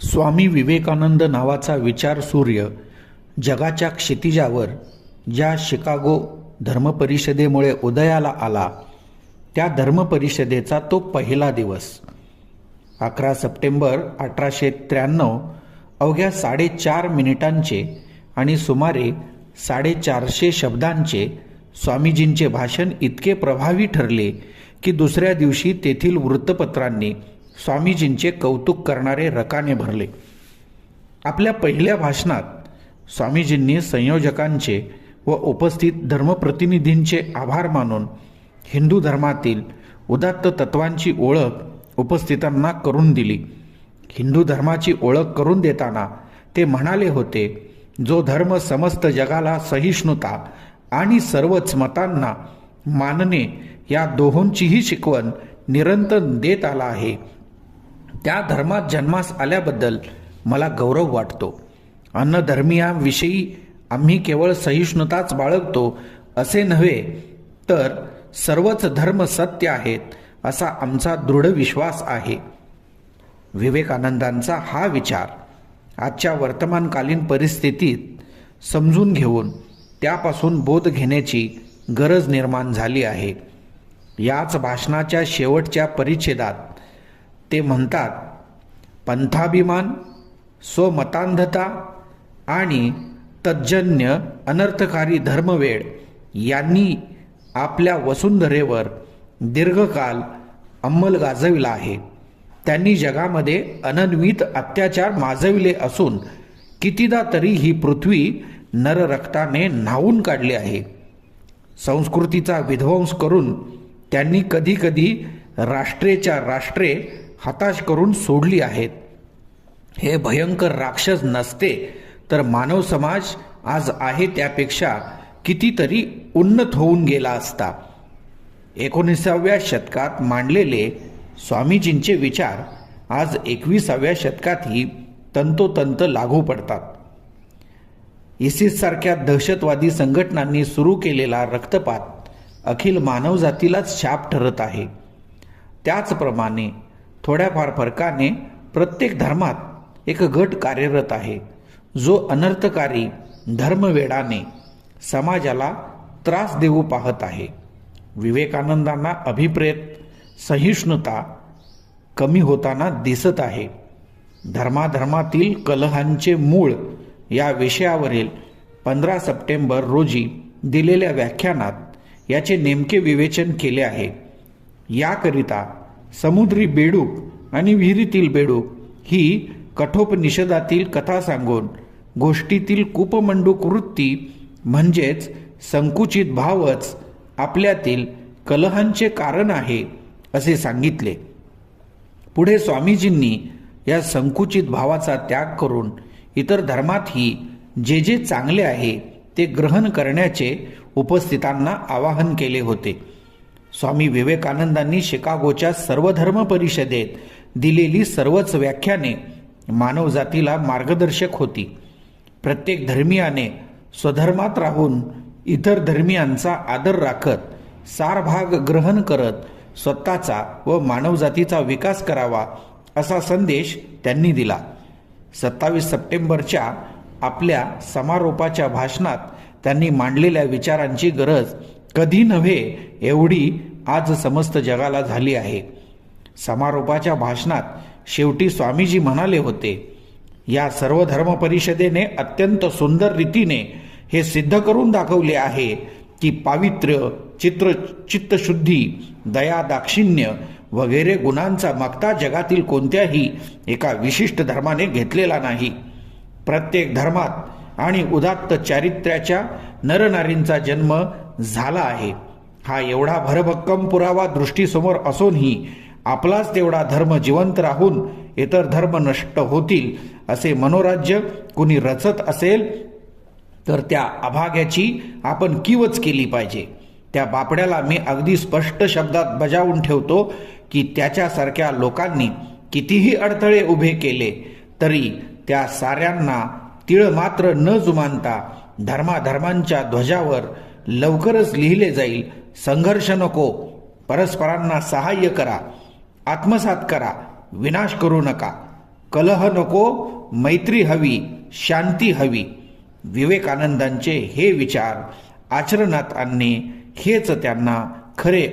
स्वामी विवेकानंद नावाचा विचार सूर्य जगाच्या क्षितिजावर ज्या शिकागो धर्मपरिषदेमुळे उदयाला आला त्या धर्मपरिषदेचा तो पहिला दिवस 11 सप्टेंबर 1893 अवघ्या 4.5 मिनिटांचे आणि सुमारे 450 शब्दांचे स्वामीजींचे भाषण इतके प्रभावी ठरले की दुसऱ्या दिवशी तेथील वृत्तपत्रांनी स्वामीजींचे कौतुक करणारे रकाने भरले. आपल्या पहिल्या भाषणात स्वामीजींनी संयोजकांचे व उपस्थित धर्मप्रतिनिधींचे आभार मानून हिंदू धर्मातील उदात्त तत्वांची ओळख उपस्थितांना करून दिली. हिंदू धर्माची ओळख करून देताना ते म्हणाले होते, जो धर्म समस्त जगाला सहिष्णुता आणि सर्वच मतांना मानणे या दोहोंचीही शिकवण निरंतर देत आला आहे, त्या धर्मात जन्मास आल्याबद्दल मला गौरव वाटतो. अन्नधर्मीयांविषयी आम्ही केवळ सहिष्णुताच बाळगतो असे नव्हे, तर सर्वच धर्म सत्य आहेत असा आमचा दृढ विश्वास आहे. विवेकानंदांचा हा विचार आजच्या वर्तमानकालीन परिस्थितीत समजून घेऊन त्यापासून बोध घेण्याची गरज निर्माण झाली आहे. याच भाषणाच्या शेवटच्या परिच्छेदात ते म्हणतात, पंथाभिमान, स्वमतांधता आणि तज्जन्य अनर्थकारी धर्मवेड यांनी आपल्या वसुंधरेवर दीर्घकाल अंमल गाजविला आहे. त्यांनी जगामध्ये अनन्वित अत्याचार माजविले असून कितीदा तरी ही पृथ्वी नररक्ताने न्हावून काढली आहे. संस्कृतीचा विध्वंस करून त्यांनी कधीकधी राष्ट्रेच्या राष्ट्रे हताश करून सोडली आहेत. हे भयंकर राक्षस नसते तर मानव समाज आज आहे त्यापेक्षा कितीतरी उन्नत होऊन गेला असता. 19व्या शतकात मांडलेले स्वामीजींचे विचार आज 21व्या शतकातही तंतोतंत लागू पडतात. इसिस सारख्या दहशतवादी संघटनांनी सुरू केलेला रक्तपात अखिल मानवजातीलाच शाप ठरत आहे. त्याचप्रमाणे थोड्याफार फरकाने प्रत्येक धर्मात एक गट कार्यरत आहे, जो अनर्थकारी धर्मवेडाने समाजाला त्रास देऊ पाहत आहे. विवेकानंदांना अभिप्रेत सहिष्णुता कमी होताना दिसत आहे. धर्माधर्मातील कलहांचे मूळ या विषयावरील 15 सप्टेंबर रोजी दिलेल्या व्याख्यानात याचे नेमके विवेचन केले आहे. याकरिता समुद्री बेडूक आणि विहिरीतील बेडूक ही कठोपनिषदातील कथा सांगून गोष्टीतील कूपमंडूक वृत्ती म्हणजेच संकुचित भावच आपल्यातील कलहांचे कारण आहे असे सांगितले. पुढे स्वामीजींनी या संकुचित भावाचा त्याग करून इतर धर्मातही जे जे चांगले आहे ते ग्रहण करण्याचे उपस्थितांना आवाहन केले होते. स्वामी विवेकानंदांनी शिकागोच्या सर्वधर्म परिषदेत दिलेली सर्वच व्याख्याने मानवजातीला मार्गदर्शक होती. प्रत्येक धर्मियाने स्वधर्मात राहून इतर धर्मियांचा आदर राखत सारभाग ग्रहण करत स्वतःचा व मानवजातीचा विकास करावा असा संदेश त्यांनी दिला. 27 सप्टेंबरच्या आपल्या समारोपाच्या भाषणात त्यांनी मांडलेल्या विचारांची गरज कधी नव्हे एवढी आज समस्त जगाला झाली आहे. समारोपाच्या भाषणात शेवटी स्वामीजी म्हणाले होते, या सर्व धर्म परिषदेने अत्यंत सुंदर रीतीने हे सिद्ध करून दाखवले आहे की पावित्र्य, चित्तशुद्धी, दया, दाक्षिण्य वगैरे गुणांचा मागता जगातील कोणत्याही एका विशिष्ट धर्माने घेतलेला नाही. प्रत्येक धर्मात आणि उदात्त चारित्र्याच्या नरनारींचा जन्म झाला आहे. हा एवढा भरभक्कम पुरावा दृष्टीसमोर असूनही आपलाच तेवढा धर्म जिवंत राहून इतर धर्म नष्ट होतील असे मनोराज्य कुणी रचत असेल तर त्या अभाग्याची आपण कीवच केली पाहिजे. त्या बापड्याला मी अगदी स्पष्ट शब्दात बजावून ठेवतो की त्याच्यासारख्या लोकांनी कितीही अडथळे उभे केले तरी त्या साऱ्यांना तीळ मात्र न जुमानता धर्माधर्मांच्या ध्वजावर लवकरच लिहिले जाईल, संघर्ष नको, परस्परांना सहाय्य करा, आत्मसात करा, विनाश करू नका. कलह नको, मैत्री हवी, शांती हवी. विवेकानंदांचे हे विचार आचरणात आणणे हेच त्यांना खरे